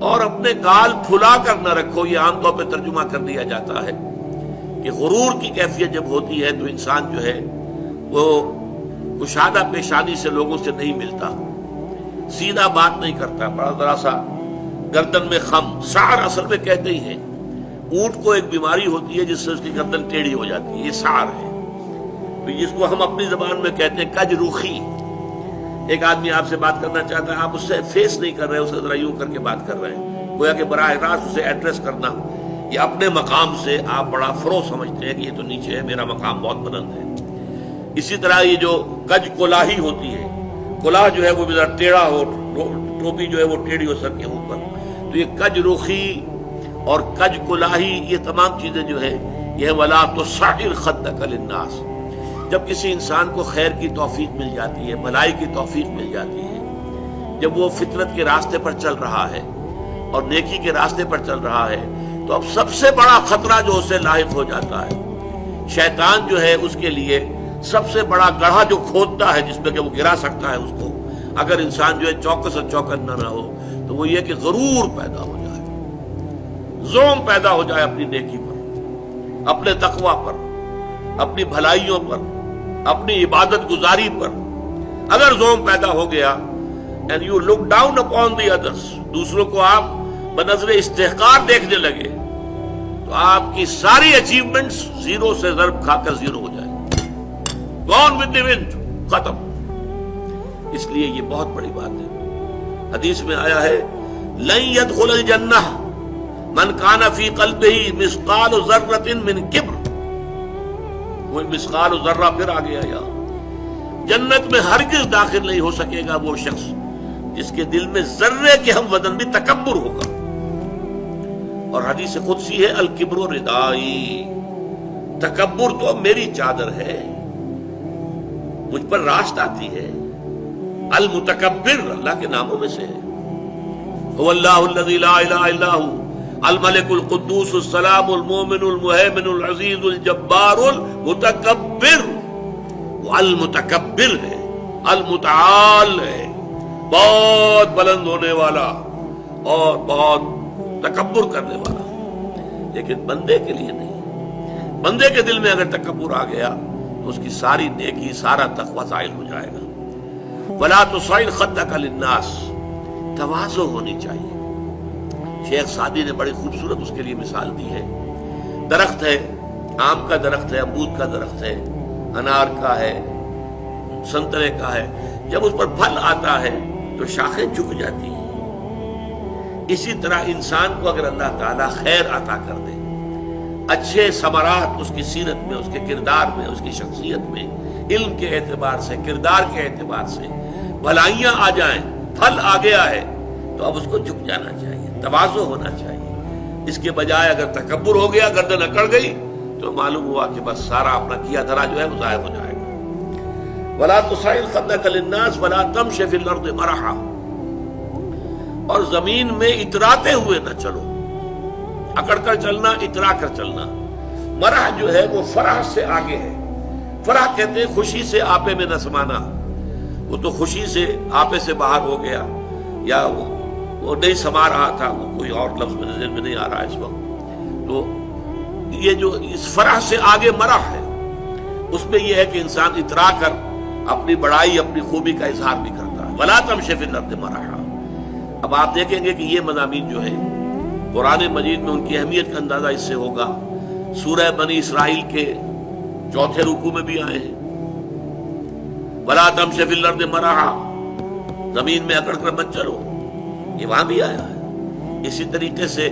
اور اپنے گال پھلا کر نہ رکھو، یہ عام طور پہ ترجمہ کر دیا جاتا ہے کہ غرور کی کیفیت جب ہوتی ہے تو انسان جو ہے وہ کشادہ پیشانی سے لوگوں سے نہیں ملتا، سیدھا بات نہیں کرتا، بڑا ذرا سا گردن میں خم، سعر اصل میں کہتے ہی ہیں، اونٹ کو ایک بیماری ہوتی ہے جس سے اس کی گردن ٹیڑھی ہو جاتی ہے، یہ سعر ہے، جس کو ہم اپنی زبان میں کہتے ہیں کج روخی۔ ایک آدمی آپ سے بات کرنا چاہتا ہے، آپ اس سے فیس نہیں کر رہے، اسے ذرا یوں کر کے بات کر رہے ہیں، گویا کہ براہ راست اسے ایڈریس کرنا، یہ اپنے مقام سے آپ بڑا فرو سمجھتے ہیں کہ یہ تو نیچے ہے، میرا مقام بہت بلند ہے۔ اسی طرح یہ جو کج کلاہی ہوتی ہے، کلاہ جو ہے وہ ذرا ٹیڑھا ہو، ٹوپی جو ہے وہ ٹیڑھی ہو سر کے اوپر، تو یہ کج روخی اور کج کلاہی، یہ تمام چیزیں جو ہے یہ ولا تصعر خدک للناس۔ جب کسی انسان کو خیر کی توفیق مل جاتی ہے، بھلائی کی توفیق مل جاتی ہے، جب وہ فطرت کے راستے پر چل رہا ہے اور نیکی کے راستے پر چل رہا ہے، تو اب سب سے بڑا خطرہ جو اسے لاحق ہو جاتا ہے، شیطان جو ہے اس کے لیے سب سے بڑا گڑھا جو کھودتا ہے جس میں کہ وہ گرا سکتا ہے اس کو، اگر انسان جو ہے چوکس اور چوکنا نہ ہو، تو وہ یہ کہ غرور پیدا ہو جائے، زوم پیدا ہو جائے اپنی نیکی پر، اپنے تقوی پر، اپنی بھلائیوں پر، اپنی عبادت گزاری پر اگر زوم پیدا ہو گیا، and you look down upon the others، دوسروں کو آپ بنظر استحقار دیکھنے لگے، تو آپ کی ساری اچیومنٹس زیرو سے ضرب کھا کر زیرو ہو جائے، gone with the wind، ختم۔ اس لیے یہ بہت بڑی بات ہے۔ حدیث میں آیا ہے لن يدخل الجنہ من کان فی قلبہ مثقال ذرۃ من کبر، وہ مثقال ذرہ پھر آ گیا، یا جنت میں ہرگز داخل نہیں ہو سکے گا وہ شخص جس کے دل میں ذرے کے ہم وزن بھی تکبر ہوگا۔ اور حدیث قدسی ہے الکبر ردائی، تکبر تو میری چادر ہے، مجھ پر راست آتی ہے۔ المتکبر اللہ کے ناموں میں سے ہے، هو اللہ الذی لا الہ الا هو الملک القدوس السلام المومن المہیمن العزیز الجبار المتکبر، وہ المتکبر ہے، المتعال ہے، بہت بلند ہونے والا اور بہت تکبر کرنے والا، لیکن بندے کے لیے نہیں۔ بندے کے دل میں اگر تکبر آ گیا تو اس کی ساری نیکی، سارا تقوی زائل ہو جائے گا۔ ولا تصعر خدک للناس، تواضع ہونی چاہیے۔ شیخ سعدی نے بڑی خوبصورت اس کے لیے مثال دی ہے، درخت ہے، آم کا درخت ہے، امرود کا درخت ہے، انار کا ہے، سنترے کا ہے، جب اس پر پھل آتا ہے تو شاخیں جھک جاتی ہیں۔ اسی طرح انسان کو اگر اللہ تعالیٰ خیر عطا کر دے، اچھے ثمرات اس کی سیرت میں، اس کے کردار میں، اس کی شخصیت میں، علم کے اعتبار سے، کردار کے اعتبار سے بھلائیاں آ جائیں، پھل آ گیا ہے، تو اب اس کو جھک جانا چاہیے، تواضع ہونا چاہیے۔ اس کے بجائے اگر تکبر ہو گیا، گردن اکڑ گئی، تو معلوم ہوا کہ بس سارا اپنا کیا دھرا جو ہے وہ ضائع ہو جائے گا۔ وَلَا تُصْعِرْ خَدَّكَ لِلنَّاسِ وَلَا تَمْشِ فِي الْأَرْضِ مَرَحًا، اور زمین میں اتراتے ہوئے نہ چلو، اکڑ کر چلنا، اترا کر چلنا۔ مرح جو ہے وہ فرح سے آگے ہے، فرح کہتے ہیں خوشی سے آپے میں نہ سمانا، وہ تو خوشی سے آپے سے باہر ہو گیا، یا وہ نہیں سما رہا تھا، وہ کوئی اور لفظ میرے ذہن میں نہیں آ رہا اس وقت۔ تو یہ جو اس فرح سے آگے مرح ہے، اس میں یہ ہے کہ انسان اترا کر اپنی بڑائی، اپنی خوبی کا اظہار بھی کرتا ہے۔ وَلَا تَمْشِ فِي الْأَرْضِ مَرَحًا، اب آپ دیکھیں گے کہ یہ مضامین جو ہے قرآن مجید میں ان کی اہمیت کا اندازہ اس سے ہوگا۔ سورہ بنی اسرائیل کے چوتھے رکوع میں بھی آئے ہیں، وَلَا تَمْشِ فِي الْأَرْضِ مَرَحًا، زمین میں اکڑ کر مت چلو، یہ وہاں بھی آیا ہے۔ اسی طریقے سے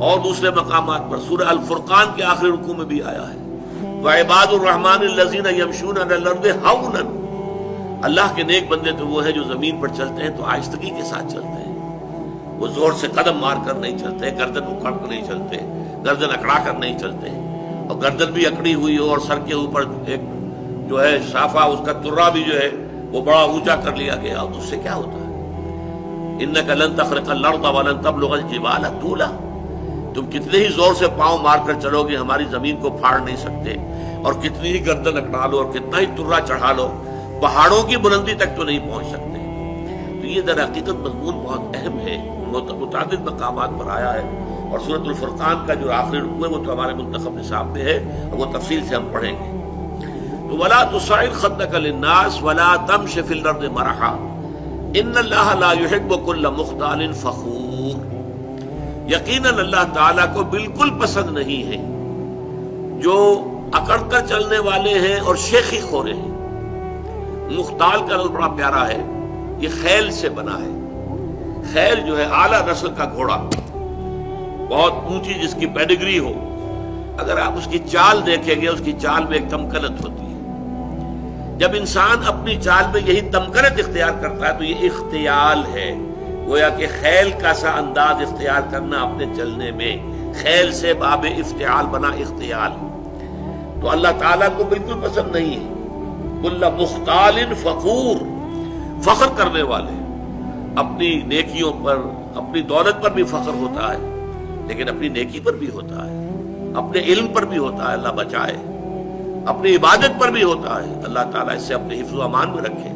اور دوسرے مقامات پر سورہ الفرقان کے آخری رکوع میں بھی آیا ہے، وَعِبَادُ الرَّحْمَنِ الَّذِينَ يَمْشُونَ عَلَى الْأَرْضِ هَوْنًا، اللہ کے نیک بندے تو وہ ہیں جو زمین پر چلتے ہیں تو آہستگی کے ساتھ چلتے ہیں، وہ زور سے قدم مار کر نہیں چلتے، گردن اکھاڑ کر نہیں چلتے، گردن اکڑا کر نہیں چلتے، اور گردن بھی اکڑی ہوئی ہو اور سر کے اوپر ایک جو ہے شافہ، اس کا ترا بھی جو ہے وہ بڑا اونچا کر لیا گیا، اور اس سے کیا ہوتا ہے؟ إِنَّكَ لَن تَخْرِقَ الْأَرْضَ وَلَن تَبْلُغَ الْجِبَالَ طُولًا، تم کتنے ہی زور سے پاؤں مار کر چلو گے ہماری زمین کو پھاڑ نہیں سکتے، اور کتنی ہی گردن اکڑا لو اور کتنا ہی ترا چڑھا لو، پہاڑوں کی بلندی تک تو نہیں پہنچ سکتے۔ تو یہ در حقیقت مضمون بہت اہم ہے۔ متعدد مقامات پر آیا ہے، اور سورۃ الفرقان کا جو آخری رکوع ہے وہ تو ہمارے منتخب نصاب میں ہے، اور وہ تفصیل سے ہم پڑھیں گے۔ تو وَلَا تُصَعِّرْ خَدَّكَ لِلنَّاسِ وَلَا تَمْشِ فِي الْأَرْضِ مَرَحًا إِنَّ اللَّهَ لَا يُحِبُّ كُلَّ مُخْتَالٍ فَخُورٍ، یقیناً اللہ تعالیٰ کو بالکل پسند نہیں ہے جو اکڑ کر چلنے والے ہیں اور شیخی خورے ہیں۔ مختال کا لفظ بڑا پیارا ہے، یہ خیل سے بنا ہے۔ خیل جو ہے اعلیٰ نسل کا گھوڑا، بہت اونچی جس کی پیڈگری ہو، اگر آپ اس کی چال دیکھیں گے اس کی چال میں ایک تمکنت ہوتی ہے۔ جب انسان اپنی چال میں یہی تمکنت اختیار کرتا ہے تو یہ اختیال ہے، گویا کہ خیل کا سا انداز اختیار کرنا اپنے چلنے میں، خیل سے باب افتعال بنا اختیال۔ تو اللہ تعالیٰ کو بالکل پسند نہیں ہے کل مختال فخور، فخر کرنے والے۔ اپنی نیکیوں پر، اپنی دولت پر بھی فخر ہوتا ہے، لیکن اپنی نیکی پر بھی ہوتا ہے، اپنے علم پر بھی ہوتا ہے، اللہ بچائے، اپنی عبادت پر بھی ہوتا ہے، اللہ تعالیٰ اس سے اپنے حفظ و امان میں رکھے۔